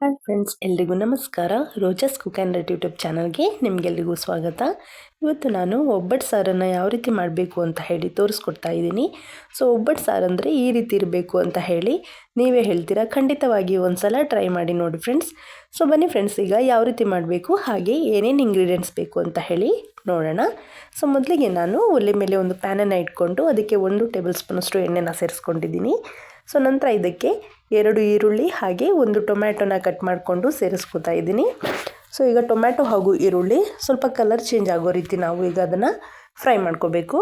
Hi friends, ಎಲ್ರಿಗೂ ನಮಸ್ಕಾರ. ರೋಜಾಸ್ cook and right YouTube ಚಾನಲ್ಗೆ ನಿಮಗೆಲ್ರಿಗೂ ಸ್ವಾಗತ. ಇವತ್ತು ನಾನು ಒಬ್ಬಟ್ಟು ಸಾರನ್ನು ಯಾವ ರೀತಿ ಮಾಡಬೇಕು ಅಂತ ಹೇಳಿ ತೋರಿಸ್ಕೊಡ್ತಾ ಇದ್ದೀನಿ. ಸೊ ಒಬ್ಬಟ್ಟು ಸಾರು ಅಂದರೆ ಈ ರೀತಿ ಇರಬೇಕು ಅಂತ ಹೇಳಿ ನೀವೇ ಹೇಳ್ತೀರಾ. ಖಂಡಿತವಾಗಿ ಒಂದು ಸಲ ಟ್ರೈ ಮಾಡಿ ನೋಡಿ ಫ್ರೆಂಡ್ಸ್. ಸೊ ಬನ್ನಿ ಫ್ರೆಂಡ್ಸ್, ಈಗ ಯಾವ ರೀತಿ ಮಾಡಬೇಕು ಹಾಗೆ ಏನೇನು ಇಂಗ್ರೀಡಿಯೆಂಟ್ಸ್ ಬೇಕು ಅಂತ ಹೇಳಿ ನೋಡೋಣ. ಸೊ ಮೊದಲಿಗೆ ನಾನು ಒಲೆ ಮೇಲೆ ಒಂದು ಪ್ಯಾನನ್ನು ಇಟ್ಕೊಂಡು ಅದಕ್ಕೆ 1 ಟೇಬಲ್ ಸ್ಪೂನಷ್ಟು ಎಣ್ಣೆನ ಸೇರಿಸ್ಕೊಂಡಿದ್ದೀನಿ. ಸೊ ನಂತರ ಇದಕ್ಕೆ 2 ಈರುಳ್ಳಿ ಹಾಗೆ 1 ಟೊಮ್ಯಾಟೊನ ಕಟ್ ಮಾಡಿಕೊಂಡು ಸೇರಿಸ್ಕೊತಾ ಇದ್ದೀನಿ. ಸೊ ಈಗ ಟೊಮ್ಯಾಟೊ ಹಾಗೂ ಈರುಳ್ಳಿ ಸ್ವಲ್ಪ ಕಲರ್ ಚೇಂಜ್ ಆಗೋ ರೀತಿ ನಾವು ಈಗ ಅದನ್ನು ಫ್ರೈ ಮಾಡ್ಕೋಬೇಕು.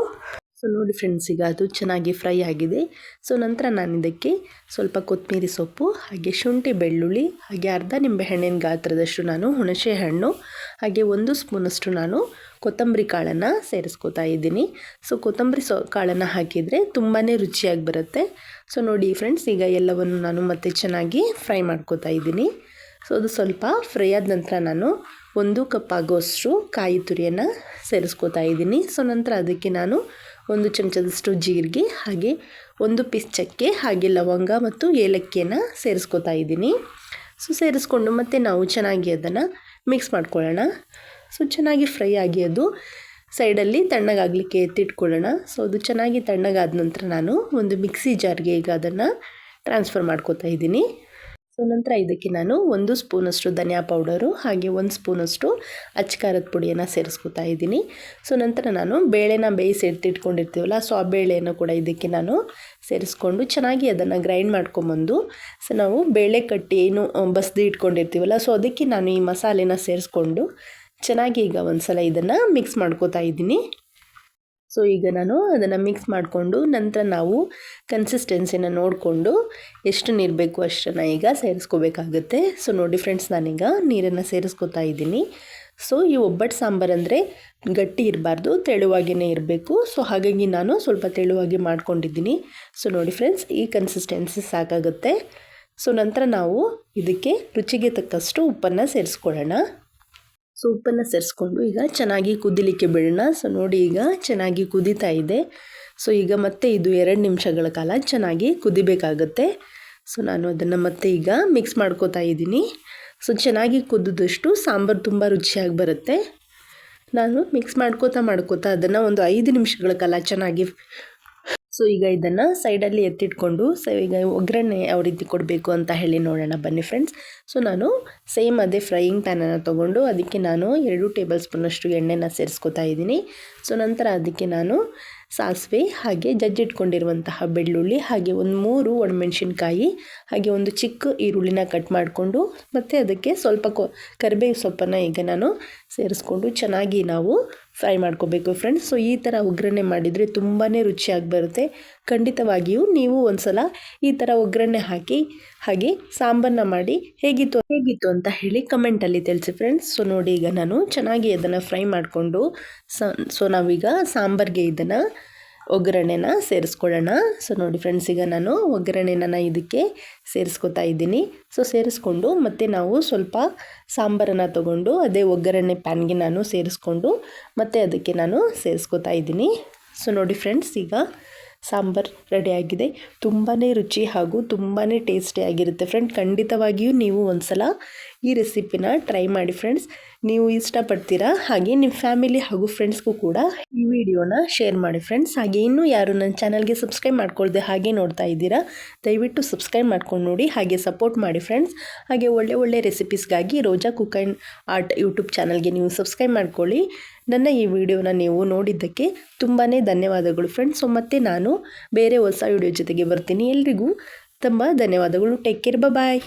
ಸೊ ನೋಡಿ ಫ್ರೆಂಡ್ಸ್, ಈಗ ಅದು ಚೆನ್ನಾಗಿ ಫ್ರೈ ಆಗಿದೆ. ಸೊ ನಂತರ ನಾನು ಇದಕ್ಕೆ ಸ್ವಲ್ಪ ಕೊತ್ತಂಬರಿ ಸೊಪ್ಪು ಹಾಗೆ ಶುಂಠಿ ಬೆಳ್ಳುಳ್ಳಿ ಹಾಗೆ ಅರ್ಧ ನಿಂಬೆಹಣ್ಣಿನ ಗಾತ್ರದಷ್ಟು ನಾನು ಹುಣಸೆ ಹಣ್ಣು ಹಾಗೆ 1 ಸ್ಪೂನಷ್ಟು ನಾನು ಕೊತ್ತಂಬರಿ ಕಾಳನ್ನು ಸೇರಿಸ್ಕೊತಾ ಇದ್ದೀನಿ. ಸೊ ಕೊತ್ತಂಬರಿ ಕಾಳನ್ನು ಹಾಕಿದರೆ ತುಂಬಾ ರುಚಿಯಾಗಿ ಬರುತ್ತೆ. ಸೊ ನೋಡಿ ಫ್ರೆಂಡ್ಸ್, ಈಗ ಎಲ್ಲವನ್ನು ನಾನು ಮತ್ತೆ ಚೆನ್ನಾಗಿ ಫ್ರೈ ಮಾಡ್ಕೋತಾ ಇದ್ದೀನಿ. ಸೊ ಅದು ಸ್ವಲ್ಪ ಫ್ರೈ ಆದ ನಂತರ ನಾನು 1 ಕಪ್ ಆಗುವಷ್ಟು ಕಾಯಿ ತುರಿಯನ್ನು ಸೇರಿಸ್ಕೋತಾ ಇದ್ದೀನಿ. ಸೊ ನಂತರ ಅದಕ್ಕೆ ನಾನು 1 ಚಮಚದಷ್ಟು ಜೀರಿಗೆ ಹಾಗೆ 1 ಪೀಸ್ ಚಕ್ಕೆ ಹಾಗೆ ಲವಂಗ ಮತ್ತು ಏಲಕ್ಕಿಯನ್ನು ಸೇರಿಸ್ಕೋತಾ ಇದ್ದೀನಿ. ಸೊ ಸೇರಿಸ್ಕೊಂಡು ಮತ್ತೆ ನಾವು ಚೆನ್ನಾಗಿ ಅದನ್ನು ಮಿಕ್ಸ್ ಮಾಡ್ಕೊಳ್ಳೋಣ. ಸೊ ಚೆನ್ನಾಗಿ ಫ್ರೈ ಆಗಿ ಅದು ಸೈಡಲ್ಲಿ ತಣ್ಣಗಾಗಲಿಕ್ಕೆ ಎತ್ತಿಟ್ಕೊಳ್ಳೋಣ. ಸೊ ಅದು ಚೆನ್ನಾಗಿ ತಣ್ಣಗಾದ ನಂತರ ನಾನು ಒಂದು ಮಿಕ್ಸಿ ಜಾರ್ಗೆ ಈಗ ಅದನ್ನು ಟ್ರಾನ್ಸ್ಫರ್ ಮಾಡ್ಕೋತಾ ಇದ್ದೀನಿ. ಸೊ ನಂತರ ಇದಕ್ಕೆ ನಾನು 1 ಸ್ಪೂನಷ್ಟು ಧನಿಯಾ ಪೌಡರು ಹಾಗೆ 1 ಸ್ಪೂನಷ್ಟು ಅಚ್ಚಕಾರದ ಪುಡಿಯನ್ನು ಸೇರಿಸ್ಕೊತಾ ಇದ್ದೀನಿ. ಸೊ ನಂತರ ನಾನು ಬೇಳೆನ ಬೇಯಿಸಿ ಎತ್ತಿಟ್ಕೊಂಡಿರ್ತೀವಲ್ಲ, ಸೊ ಆ ಬೇಳೆಯನ್ನು ಕೂಡ ಇದಕ್ಕೆ ನಾನು ಸೇರಿಸ್ಕೊಂಡು ಚೆನ್ನಾಗಿ ಅದನ್ನು ಗ್ರೈಂಡ್ ಮಾಡ್ಕೊಂಬಂದು, ಸೊ ನಾವು ಬೇಳೆ ಕಟ್ಟಿ ಏನು ಬಸ್ದು ಇಟ್ಕೊಂಡಿರ್ತೀವಲ್ಲ, ಸೊ ಅದಕ್ಕೆ ನಾನು ಈ ಮಸಾಲೆನ ಸೇರಿಸ್ಕೊಂಡು ಚೆನ್ನಾಗಿ ಈಗ ಒಂದು ಸಲ ಇದನ್ನು ಮಿಕ್ಸ್ ಮಾಡ್ಕೋತಾ ಇದ್ದೀನಿ. ಸೊ ಈಗ ನಾನು ಅದನ್ನು ಮಿಕ್ಸ್ ಮಾಡಿಕೊಂಡು ನಂತರ ನಾವು ಕನ್ಸಿಸ್ಟೆನ್ಸಿನ ನೋಡಿಕೊಂಡು ಎಷ್ಟು ನೀರು ಬೇಕು ಅಷ್ಟನ್ನು ಈಗ ಸೇರಿಸ್ಕೋಬೇಕಾಗುತ್ತೆ. ಸೊ ನೋಡಿ ಫ್ರೆಂಡ್ಸ್, ನಾನೀಗ ನೀರನ್ನು ಸೇರಿಸ್ಕೋತಾ ಇದ್ದೀನಿ. ಸೊ ಈ ಒಬ್ಬಟ್ಟು ಸಾಂಬಾರು ಅಂದರೆ ಗಟ್ಟಿ ಇರಬಾರ್ದು, ತೆಳುವಾಗಿಯೇ ಇರಬೇಕು. ಸೊ ಹಾಗಾಗಿ ನಾನು ಸ್ವಲ್ಪ ತೆಳುವಾಗಿ ಮಾಡ್ಕೊಂಡಿದ್ದೀನಿ. ಸೊ ನೋಡಿ ಫ್ರೆಂಡ್ಸ್, ಈ ಕನ್ಸಿಸ್ಟೆನ್ಸಿ ಸಾಕಾಗುತ್ತೆ. ಸೊ ನಂತರ ನಾವು ಇದಕ್ಕೆ ರುಚಿಗೆ ತಕ್ಕಷ್ಟು ಉಪ್ಪನ್ನು ಸೇರಿಸ್ಕೊಳ್ಳೋಣ. ಸೊ ಉಪ್ಪನ್ನು ಸೇರಿಸ್ಕೊಂಡು ಈಗ ಚೆನ್ನಾಗಿ ಕುದಿಲಿಕ್ಕೆ ಬಿಡೋಣ. ಸೊ ನೋಡಿ ಈಗ ಚೆನ್ನಾಗಿ ಕುದೀತಾ ಇದೆ. ಸೊ ಈಗ ಮತ್ತೆ ಇದು 2 ನಿಮಿಷಗಳ ಕಾಲ ಚೆನ್ನಾಗಿ ಕುದಿಬೇಕಾಗುತ್ತೆ. ಸೊ ನಾನು ಅದನ್ನು ಮತ್ತೆ ಈಗ ಮಿಕ್ಸ್ ಮಾಡ್ಕೋತಾ ಇದ್ದೀನಿ. ಸೊ ಚೆನ್ನಾಗಿ ಕುದಿದಷ್ಟು ಸಾಂಬಾರು ತುಂಬ ರುಚಿಯಾಗಿ ಬರುತ್ತೆ. ನಾನು ಮಿಕ್ಸ್ ಮಾಡ್ಕೋತಾ ಅದನ್ನು ಒಂದು 5 ನಿಮಿಷಗಳ ಕಾಲ ಚೆನ್ನಾಗಿ. ಸೊ ಈಗ ಇದನ್ನು ಸೈಡಲ್ಲಿ ಎತ್ತಿಟ್ಕೊಂಡು ಈಗ ಒಗ್ಗರಣೆ ಯಾವ ರೀತಿ ಕೊಡಬೇಕು ಅಂತ ಹೇಳಿ ನೋಡೋಣ ಬನ್ನಿ ಫ್ರೆಂಡ್ಸ್. ಸೊ ನಾನು ಸೇಮ್ ಅದೇ ಫ್ರೈಯಿಂಗ್ ಪ್ಯಾನನ್ನು ತೊಗೊಂಡು ಅದಕ್ಕೆ ನಾನು 2 ಟೇಬಲ್ ಸ್ಪೂನಷ್ಟು ಎಣ್ಣೆನ ಸೇರಿಸ್ಕೊತಾ ಇದ್ದೀನಿ. ಸೊ ನಂತರ ಅದಕ್ಕೆ ನಾನು ಸಾಸಿವೆ ಹಾಗೆ ಜಜ್ಜಿಟ್ಕೊಂಡಿರುವಂತಹ ಬೆಳ್ಳುಳ್ಳಿ ಹಾಗೆ 3 ಒಣಮೆಣಸಿನ್ಕಾಯಿ ಹಾಗೆ 1 ಚಿಕ್ಕ ಈರುಳ್ಳಿನ ಕಟ್ ಮಾಡಿಕೊಂಡು ಮತ್ತು ಅದಕ್ಕೆ ಸ್ವಲ್ಪ ಕರಿಬೇವು ಸೊಪ್ಪನ್ನು ಈಗ ನಾನು ಸೇರಿಸ್ಕೊಂಡು ಚೆನ್ನಾಗಿ ನಾವು ಫ್ರೈ ಮಾಡ್ಕೋಬೇಕು ಫ್ರೆಂಡ್ಸ್. ಸೊ ಈ ಥರ ಒಗ್ಗರಣೆ ಮಾಡಿದರೆ ತುಂಬಾ ರುಚಿಯಾಗಿ ಬರುತ್ತೆ. ಖಂಡಿತವಾಗಿಯೂ ನೀವು ಒಂದು ಸಲ ಈ ಥರ ಒಗ್ಗರಣೆ ಹಾಕಿ ಹಾಗೆ ಸಾಂಬಾರನ್ನ ಮಾಡಿ ಹೇಗಿತ್ತು ಅಂತ ಹೇಳಿ ಕಮೆಂಟಲ್ಲಿ ತಿಳಿಸಿ ಫ್ರೆಂಡ್ಸ್. ಸೊ ನೋಡಿ ಈಗ ನಾನು ಚೆನ್ನಾಗಿ ಅದನ್ನು ಫ್ರೈ ಮಾಡಿಕೊಂಡು ಸೊ ನಾವೀಗ ಸಾಂಬಾರಿಗೆ ಇದನ್ನು ಒಗ್ಗರಣೆನ ಸೇರಿಸ್ಕೊಳ್ಳೋಣ. ಸೊ ನೋಡಿ ಫ್ರೆಂಡ್ಸ್, ಈಗ ನಾನು ಒಗ್ಗರಣೆನ ಇದಕ್ಕೆ ಸೇರಿಸ್ಕೊತಾ ಇದ್ದೀನಿ. ಸೊ ಸೇರಿಸ್ಕೊಂಡು ಮತ್ತು ನಾವು ಸ್ವಲ್ಪ ಸಾಂಬಾರನ್ನು ತಗೊಂಡು ಅದೇ ಒಗ್ಗರಣೆ ಪ್ಯಾನ್ಗೆ ನಾನು ಸೇರಿಸ್ಕೊಂಡು ಮತ್ತು ಅದಕ್ಕೆ ನಾನು ಸೇರಿಸ್ಕೊತಾ ಇದ್ದೀನಿ. ಸೊ ನೋಡಿ ಫ್ರೆಂಡ್ಸ್, ಈಗ ಸಾಂಬಾರು ರೆಡಿಯಾಗಿದೆ. ತುಂಬಾ ರುಚಿ ಹಾಗೂ ತುಂಬಾ ಟೇಸ್ಟಿಯಾಗಿರುತ್ತೆ ಫ್ರೆಂಡ್. ಖಂಡಿತವಾಗಿಯೂ ನೀವು ಒಂದು ಸಲ ಈ ರೆಸಿಪಿನ ಟ್ರೈ ಮಾಡಿ ಫ್ರೆಂಡ್ಸ್. ನೀವು ಇಷ್ಟಪಡ್ತೀರಾ. ಹಾಗೆ ನಿಮ್ಮ ಫ್ಯಾಮಿಲಿ ಹಾಗೂ ಫ್ರೆಂಡ್ಸ್ಗೂ ಕೂಡ ಈ ವಿಡಿಯೋನ ಶೇರ್ ಮಾಡಿ ಫ್ರೆಂಡ್ಸ್. ಹಾಗೆ ಇನ್ನೂ ಯಾರು ನನ್ನ ಚಾನಲ್ಗೆ ಸಬ್ಸ್ಕ್ರೈಬ್ ಮಾಡ್ಕೊಳ್ದೆ ಹಾಗೆ ನೋಡ್ತಾ ಇದ್ದೀರಾ, ದಯವಿಟ್ಟು ಸಬ್ಸ್ಕ್ರೈಬ್ ಮಾಡ್ಕೊಂಡು ನೋಡಿ ಹಾಗೆ ಸಪೋರ್ಟ್ ಮಾಡಿ ಫ್ರೆಂಡ್ಸ್. ಹಾಗೆ ಒಳ್ಳೆ ರೆಸಿಪೀಸ್ಗಾಗಿ ರೋಜಾ ಕುಕ್ ಆ್ಯಂಡ್ ಆರ್ಟ್ ಯೂಟ್ಯೂಬ್ ಚಾನಲ್ಗೆ ನೀವು ಸಬ್ಸ್ಕ್ರೈಬ್ ಮಾಡ್ಕೊಳ್ಳಿ. ನನ್ನ ಈ ವಿಡಿಯೋನ ನೀವು ನೋಡಿದ್ದಕ್ಕೆ ತುಂಬಾ ಧನ್ಯವಾದಗಳು ಫ್ರೆಂಡ್ಸ್. ಸೊ ಮತ್ತೆ ನಾನು ಬೇರೆ ಹೊಸ ವಿಡಿಯೋ ಜೊತೆಗೆ ಬರ್ತೀನಿ. ಎಲ್ರಿಗೂ ತುಂಬ ಧನ್ಯವಾದಗಳು. ಟೇಕ್ ಕೇರ್, ಬಾಯ್.